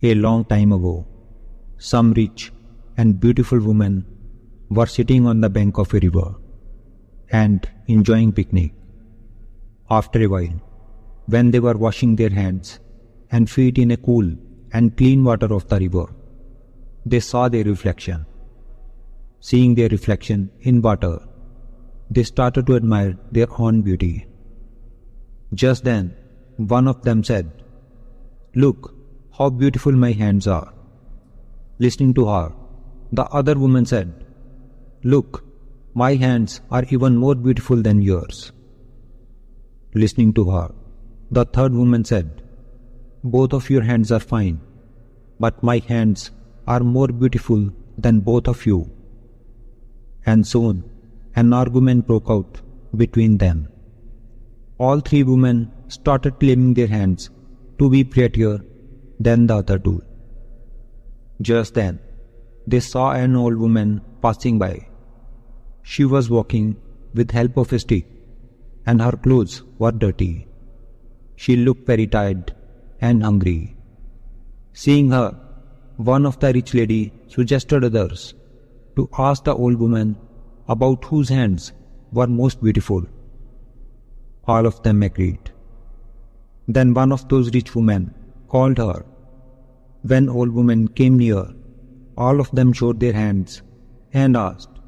A long time ago, some rich and beautiful women were sitting on the bank of a river and enjoying picnic. After a while, when they were washing their hands and feet in a cool and clean water of the river, they saw their reflection. Seeing their reflection in water, they started to admire their own beauty. Just then, one of them said, "Look how beautiful my hands are." Listening to her, the other woman said, "Look, my hands are even more beautiful than yours." Listening to her, the third woman said, "Both of your hands are fine, but my hands are more beautiful than both of you." And soon an argument broke out between them. All three women started claiming their hands to be prettier than the other two. Just then, they saw an old woman passing by. She was walking with help of a stick, and her clothes were dirty. She looked very tired and hungry. Seeing her, one of the rich lady suggested others to ask the old woman about whose hands were most beautiful. All of them agreed. Then one of those rich women called her. When old woman came near, all of them showed their hands and asked,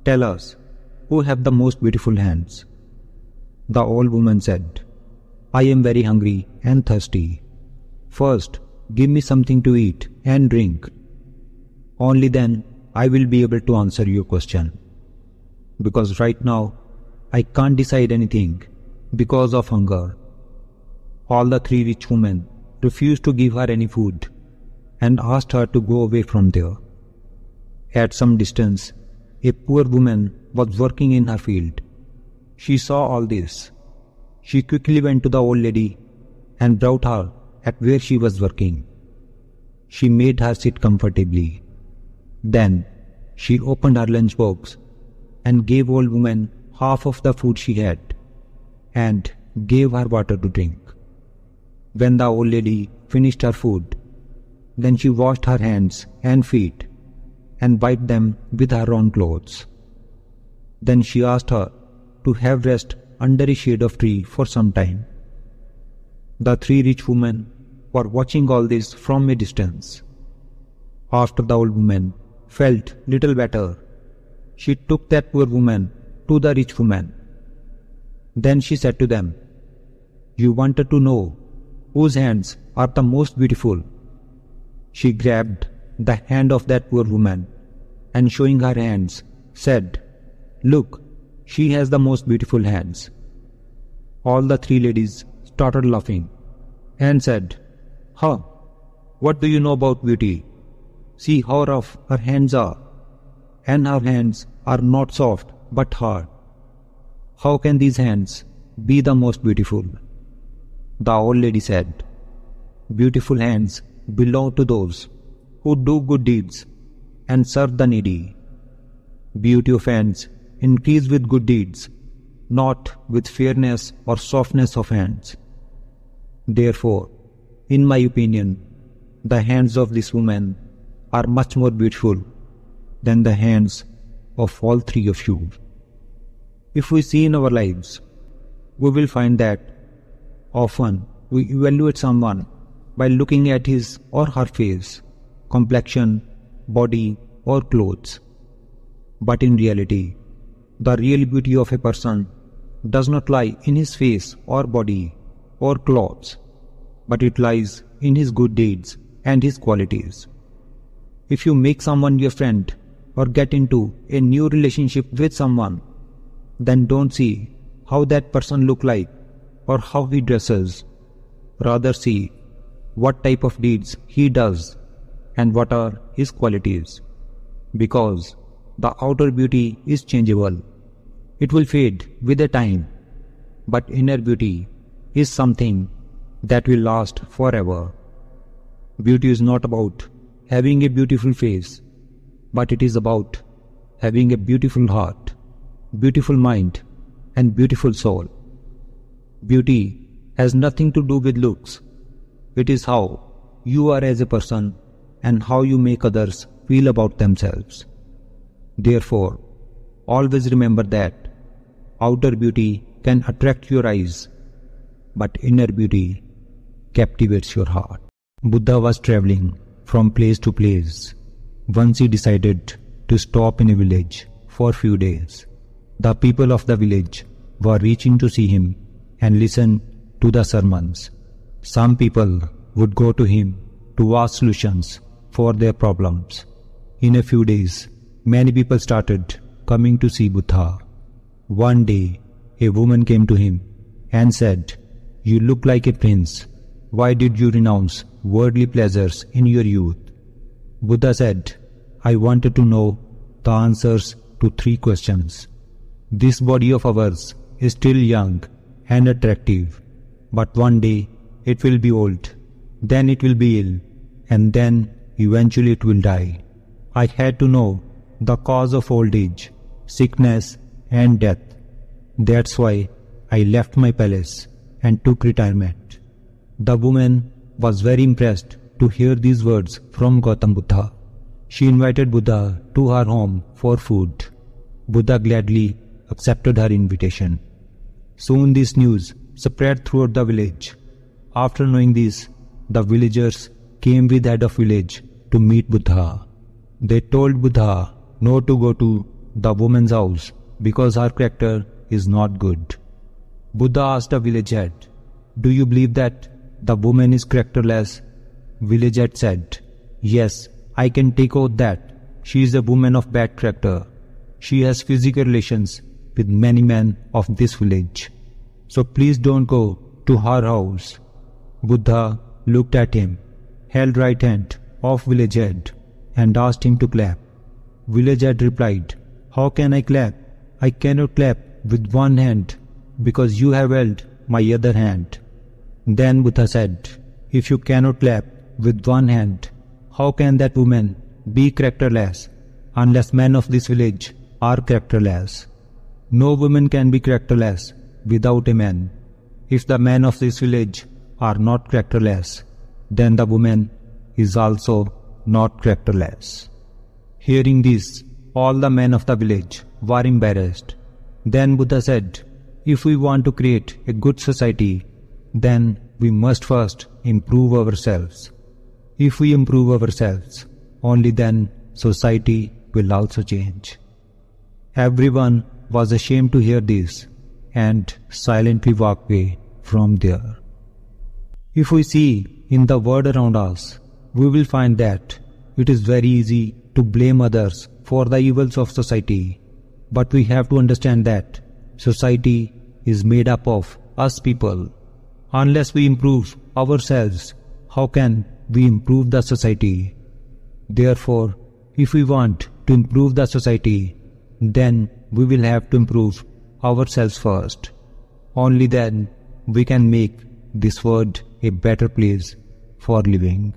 "Tell us, who have the most beautiful hands?" The old woman said, "I am very hungry and thirsty. First, give me something to eat and drink. Only then I will be able to answer your question. Because right now, I can't decide anything because of hunger." All the three rich women refused to give her any food and asked her to go away from there. At some distance, a poor woman was working in her field. She saw all this. She quickly went to the old lady and brought her at where she was working. She made her sit comfortably. Then she opened her lunchbox and gave old woman half of the food she had and gave her water to drink. When the old lady finished her food, then she washed her hands and feet and wiped them with her own clothes. Then she asked her to have rest under a shade of tree for some time. The three rich women were watching all this from a distance. After the old woman felt little better, she took that poor woman to the rich woman. Then she said to them, "You wanted to know whose hands are the most beautiful." She grabbed the hand of that poor woman and showing her hands said, "Look, she has the most beautiful hands." All the three ladies started laughing and said, "Huh, what do you know about beauty? See how rough her hands are, and her hands are not soft but hard. How can these hands be the most beautiful?" The old lady said, "Beautiful hands belong to those who do good deeds and serve the needy. Beauty of hands increase with good deeds, not with fairness or softness of hands. Therefore, in my opinion, the hands of this woman are much more beautiful than the hands of all three of you." If we see in our lives, we will find that often we evaluate someone by looking at his or her face, complexion, body, or clothes. But in reality, the real beauty of a person does not lie in his face or body or clothes, but it lies in his good deeds and his qualities. If you make someone your friend or get into a new relationship with someone, then don't see how that person look like or how he dresses. Rather see what type of deeds he does and what are his qualities. Because the outer beauty is changeable. It will fade with the time, but inner beauty is something that will last forever. Beauty is not about having a beautiful face, but it is about having a beautiful heart, beautiful mind, and beautiful soul. Beauty has nothing to do with looks. It is how you are as a person and how you make others feel about themselves. Therefore, always remember that outer beauty can attract your eyes, but inner beauty captivates your heart. Buddha was traveling from place to place. Once he decided to stop in a village for a few days. The people of the village were reaching to see him and listen to the sermons. Some people would go to him to ask solutions for their problems. In a few days, many people started coming to see Buddha. One day, a woman came to him and said, "You look like a prince. Why did you renounce worldly pleasures in your youth?" Buddha said, "I wanted to know the answers to 3 questions. This body of ours is still young and attractive, but one day it will be old, then it will be ill, and then eventually it will die. I had to know the cause of old age, sickness and death. That's why I left my palace and took retirement." The woman was very impressed to hear these words from Gautam Buddha. She invited Buddha to her home for food. Buddha gladly accepted her invitation. Soon this news spread throughout the village. After knowing this, the villagers came with head of village to meet Buddha. They told Buddha not to go to the woman's house because her character is not good. Buddha asked the village head, "Do you believe that the woman is characterless?" Village head said, "Yes, I can take out that she is a woman of bad character. She has physical relations with many men of this village. So please don't go to her house." Buddha looked at him, held right hand of village head and asked him to clap. Village head replied, "How can I clap? I cannot clap with one hand because you have held my other hand." Then Buddha said, "If you cannot clap with one hand, how can that woman be characterless unless men of this village are characterless? No woman can be characterless without a man. If the men of this village are not characterless, then the woman is also not characterless." Hearing this, all the men of the village were embarrassed. Then Buddha said, "If we want to create a good society, then we must first improve ourselves. If we improve ourselves, only then society will also change." Everyone was ashamed to hear this and silently walked away from there. If we see in the world around us, we will find that it is very easy to blame others for the evils of society. But we have to understand that society is made up of us people. Unless we improve ourselves, how can we improve the society? Therefore, if we want to improve the society, then we will have to improve ourselves first. Only then we can make this world a better place for living.